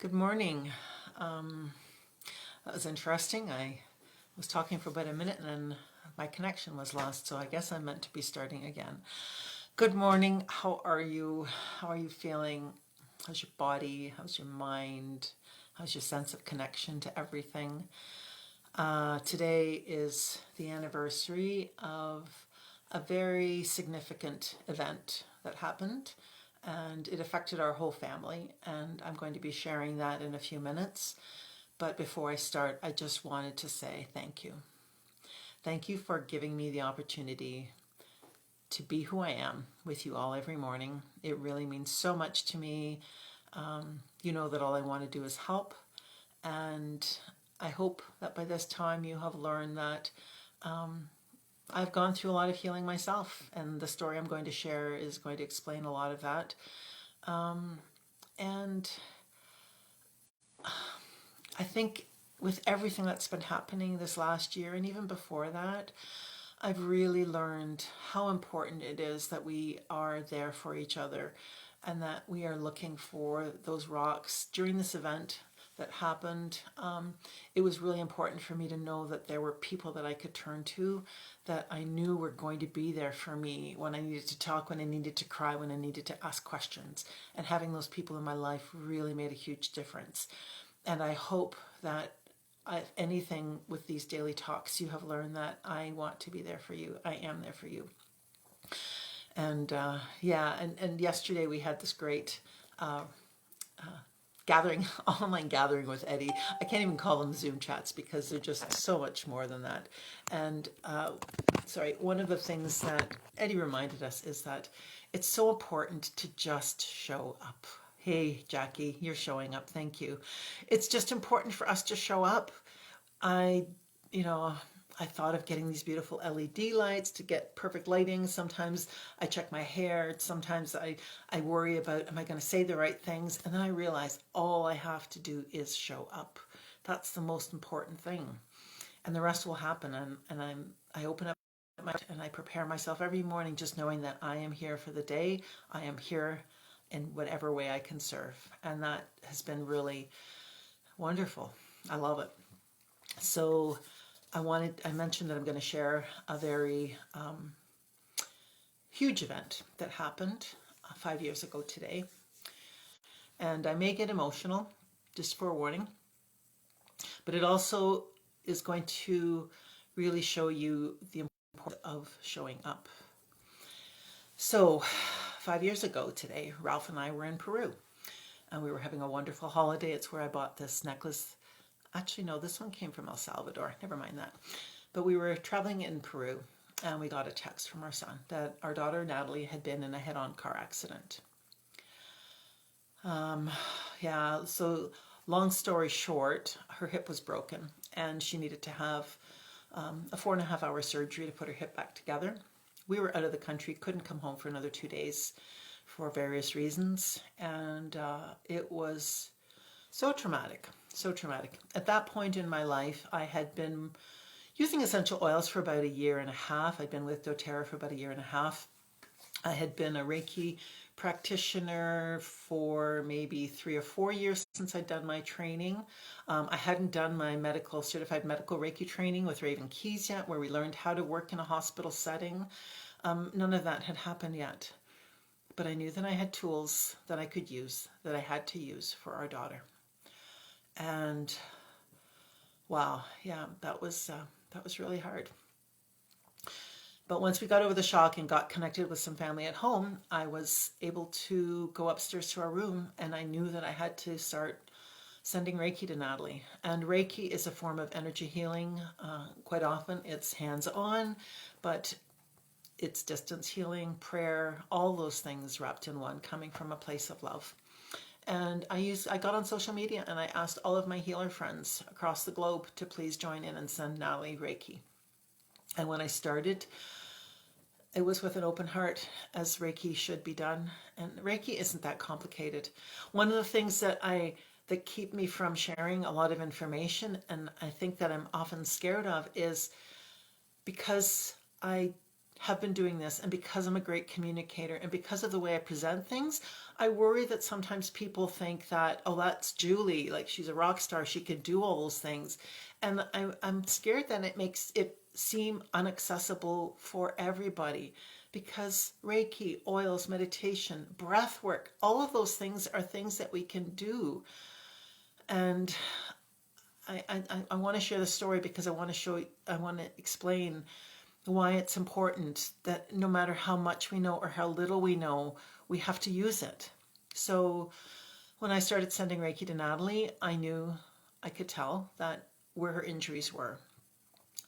Good morning. Um, that was interesting. I was talking for about a minute and then my connection was lost, so I guess I'm meant to be starting again. Good morning. How are you? How are you feeling? How's your body? How's your mind? How's your sense of connection to everything? Today is the anniversary of a very significant event that happened, and it affected our whole family. And I'm going to be sharing that in a few minutes. But before I start, I just wanted to say thank you. Thank you for giving me the opportunity to be who I am with you all every morning. It really means so much to me. You know that all I want to do is help. And I hope that by this time you have learned that I've gone through a lot of healing myself, and the story I'm going to share is going to explain a lot of that. And I think with everything that's been happening this last year and even before that, I've really learned how important it is that we are there for each other and that we are looking for those rocks. During this event that happened, it was really important for me to know that there were people that I could turn to, that I knew were going to be there for me when I needed to talk, when I needed to cry, when I needed to ask questions. And having those people in my life really made a huge difference. And I hope that if anything with these daily talks, you have learned that I want to be there for you. I am there for you. And and yesterday we had this great gathering, online gathering with Eddie. I can't even call them Zoom chats because they're just so much more than that. And one of the things that Eddie reminded us is that it's so important to just show up. Hey, Jackie, you're showing up. Thank you. It's just important for us to show up. I, you know, I thought of getting these beautiful LED lights to get perfect lighting. Sometimes I check my hair. Sometimes I worry about, am I going to say the right things? And then I realize all I have to do is show up. That's the most important thing. And the rest will happen. I open up and I prepare myself every morning just knowing that I am here for the day. I am here in whatever way I can serve. And that has been really wonderful. I love it. So I mentioned that I'm going to share a very huge event that happened 5 years ago today. And I may get emotional, just for a warning, but it also is going to really show you the importance of showing up. So 5 years ago today, Ralph and I were in Peru and we were having a wonderful holiday. It's where I bought this necklace. Actually, no, this one came from El Salvador. Never mind that. But we were traveling in Peru and we got a text from our son that our daughter Natalie had been in a head-on car accident. So long story short, her hip was broken and she needed to have a 4.5 hour surgery to put her hip back together. We were out of the country, couldn't come home for another 2 days for various reasons, and it was so traumatic, so traumatic. At that point in my life, I had been using essential oils for about 1.5 years. I'd been with doTERRA for about 1.5 years. I had been a Reiki practitioner for maybe 3 or 4 years since I'd done my training. I hadn't done my certified medical Reiki training with Raven Keys yet, where we learned how to work in a hospital setting. None of that had happened yet. But I knew that I had tools that I could use, that I had to use for our daughter. And wow, yeah, that was really hard. But once we got over the shock and got connected with some family at home, I was able to go upstairs to our room and I knew that I had to start sending Reiki to Natalie. And Reiki is a form of energy healing. Quite often it's hands-on, but it's distance healing, prayer, all those things wrapped in one, coming from a place of love. And I got on social media and I asked all of my healer friends across the globe to please join in and send Natalie Reiki. And when I started, it was with an open heart, as Reiki should be done. And Reiki isn't that complicated. One of the things that keep me from sharing a lot of information, and I think that I'm often scared of, is because I have been doing this, and because I'm a great communicator and because of the way I present things, I worry that sometimes people think that, oh, that's Julie, like she's a rock star, she could do all those things. And I'm scared that it makes it seem inaccessible for everybody, because Reiki, oils, meditation, breath work, all of those things are things that we can do. And I want to share the story because I want to explain why it's important that no matter how much we know or how little we know, we have to use it. So when I started sending Reiki to Natalie, I could tell that where her injuries were.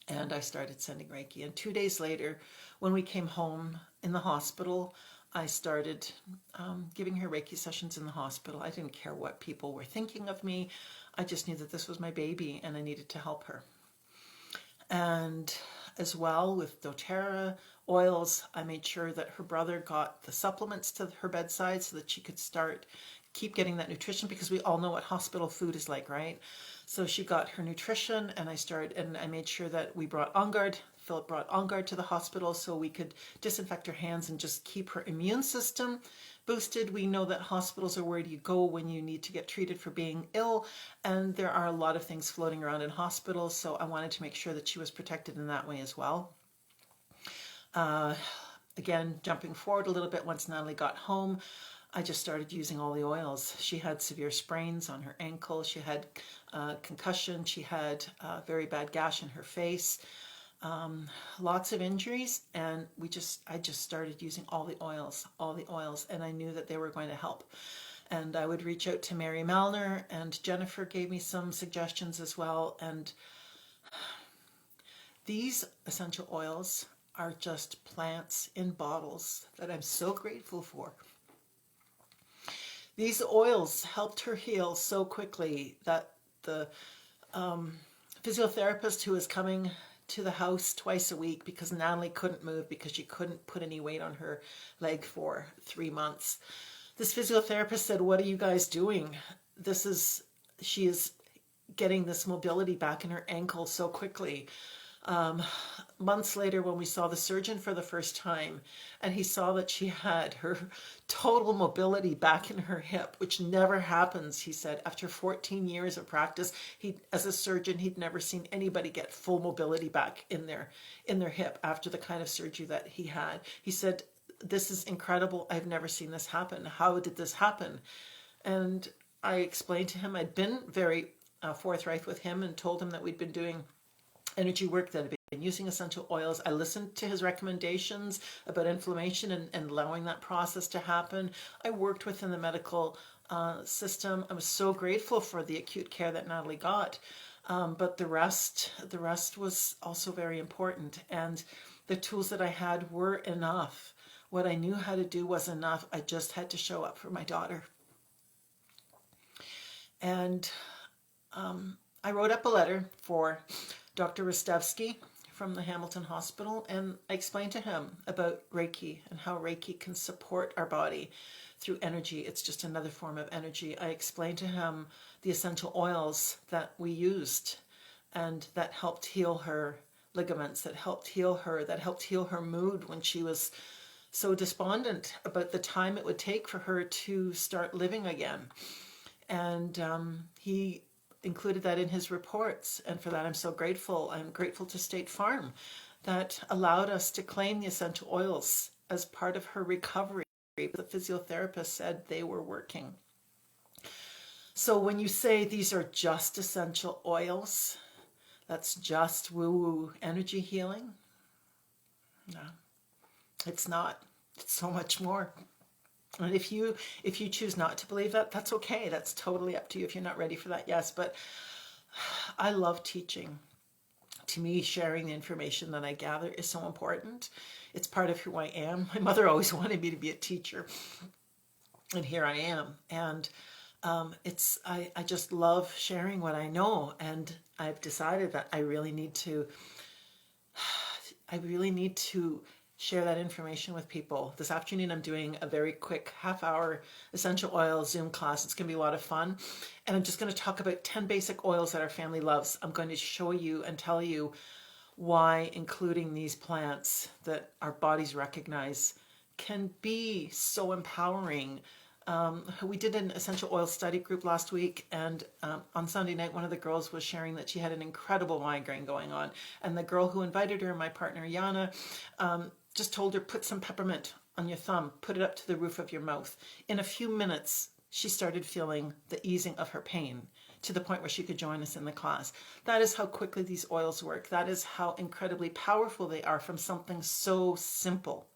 And I started sending Reiki. And 2 days later, when we came home in the hospital, I started giving her Reiki sessions in the hospital. I didn't care what people were thinking of me. I just knew that this was my baby and I needed to help her. And as well with doTERRA oils, I made sure that her brother got the supplements to her bedside so that she could keep getting that nutrition, because we all know what hospital food is like, right? So she got her nutrition, and I made sure that we brought On Guard. Philip brought On Guard to the hospital so we could disinfect her hands and just keep her immune system boosted. We know that hospitals are where you go when you need to get treated for being ill, and there are a lot of things floating around in hospitals, so I wanted to make sure that she was protected in that way as well. Again, jumping forward a little bit, once Natalie got home, I just started using all the oils. She had severe sprains on her ankle, she had concussion, she had a very bad gash in her face, lots of injuries, and I just started using all the oils, and I knew that they were going to help. And I would reach out to Mary Malner, and Jennifer gave me some suggestions as well. And these essential oils are just plants in bottles that I'm so grateful for. These oils helped her heal so quickly that the physiotherapist who was coming to the house twice a week, because Natalie couldn't move because she couldn't put any weight on her leg for 3 months. This physiotherapist said, "What are you guys doing? She is getting this mobility back in her ankle so quickly." Months later, when we saw the surgeon for the first time, and he saw that she had her total mobility back in her hip, which never happens, he said, after 14 years of practice, as a surgeon, he'd never seen anybody get full mobility back in their hip after the kind of surgery that he had. He said, "This is incredible. I've never seen this happen. How did this happen?" And I explained to him, I'd been very forthright with him and told him that we'd been doing energy work, that I'd been using essential oils. I listened to his recommendations about inflammation and allowing that process to happen. I worked within the medical system. I was so grateful for the acute care that Natalie got, but the rest was also very important. And the tools that I had were enough. What I knew how to do was enough. I just had to show up for my daughter. And I wrote up a letter for Dr. Rostevsky from the Hamilton Hospital, and I explained to him about Reiki and how Reiki can support our body through energy. It's just another form of energy. I explained to him the essential oils that we used and that helped heal her ligaments, that helped heal her mood when she was so despondent about the time it would take for her to start living again. And he included that in his reports, and for that I'm so grateful. I'm grateful to State Farm that allowed us to claim the essential oils as part of her recovery. The physiotherapist said they were working. So when you say these are just essential oils, that's just woo-woo energy healing, no, it's not. It's so much more. And if you choose not to believe that, that's okay. That's totally up to you if you're not ready for that. Yes, but I love teaching. To me, sharing the information that I gather is so important. It's part of who I am. My mother always wanted me to be a teacher, and here I am. And I just love sharing what I know, and I've decided that I really need to share that information with people. This afternoon, I'm doing a very quick half-hour essential oil Zoom class. It's going to be a lot of fun. And I'm just going to talk about 10 basic oils that our family loves. I'm going to show you and tell you why including these plants that our bodies recognize can be so empowering. We did an essential oil study group last week, and on Sunday night, one of the girls was sharing that she had an incredible migraine going on. And the girl who invited her, my partner Yana, just told her, put some peppermint on your thumb, put it up to the roof of your mouth. In a few minutes, she started feeling the easing of her pain to the point where she could join us in the class. That is how quickly these oils work. That is how incredibly powerful they are from something so simple.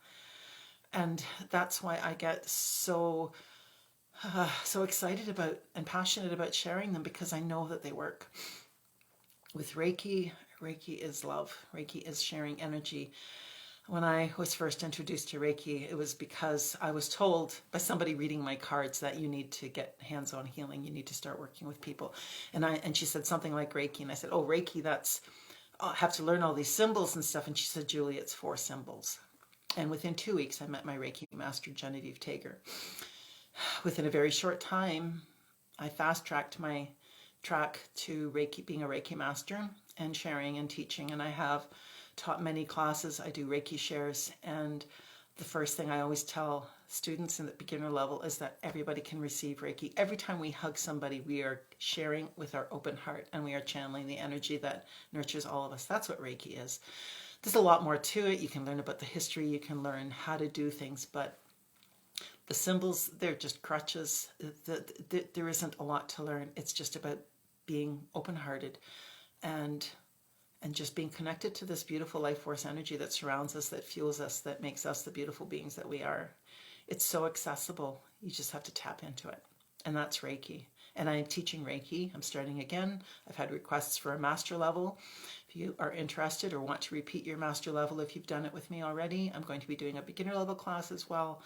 And that's why I get so excited about and passionate about sharing them, because I know that they work. With Reiki, Reiki is love. Reiki is sharing energy. When I was first introduced to Reiki, it was because I was told by somebody reading my cards that you need to get hands-on healing. You need to start working with people. And she said something like Reiki. And I said, oh, Reiki, that's, I have to learn all these symbols and stuff. And she said, Julie, it's 4 symbols. And within 2 weeks, I met my Reiki master, Genevieve Tager. Within a very short time, I fast-tracked my track to Reiki, being a Reiki master and sharing and teaching. And I have taught many classes. I do Reiki shares, and the first thing I always tell students in the beginner level is that everybody can receive Reiki. Every time we hug somebody, we are sharing with our open heart, and we are channeling the energy that nurtures all of us. That's what Reiki is. There's a lot more to it. You can learn about the history, you can learn how to do things, but the symbols, they're just crutches. There isn't a lot to learn. It's just about being open-hearted and just being connected to this beautiful life force energy that surrounds us, that fuels us, that makes us the beautiful beings that we are. It's so accessible. You just have to tap into it. And that's Reiki. And I am teaching Reiki. I'm starting again. I've had requests for a master level. If you are interested or want to repeat your master level, if you've done it with me already, I'm going to be doing a beginner level class as well.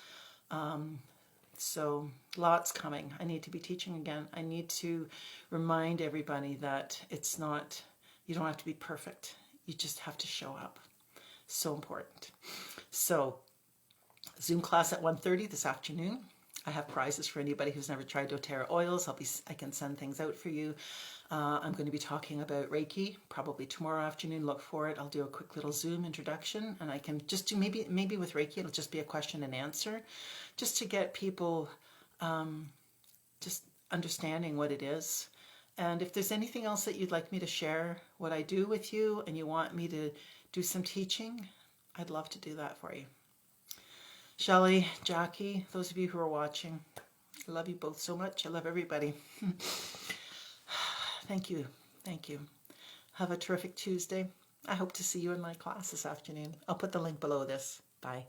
So lots coming. I need to be teaching again. I need to remind everybody that it's not, you don't have to be perfect. You just have to show up. So important. So Zoom class at 1:30 this afternoon. I have prizes for anybody who's never tried doTERRA oils. I can send things out for you. I'm going to be talking about Reiki probably tomorrow afternoon. Look for it. I'll do a quick little Zoom introduction, and I can just do maybe with Reiki, it'll just be a question and answer, just to get people just understanding what it is. And if there's anything else that you'd like me to share what I do with you, and you want me to do some teaching, I'd love to do that for you. Shelley, Jackie, those of you who are watching, I love you both so much. I love everybody. Thank you. Thank you. Have a terrific Tuesday. I hope to see you in my class this afternoon. I'll put the link below this. Bye.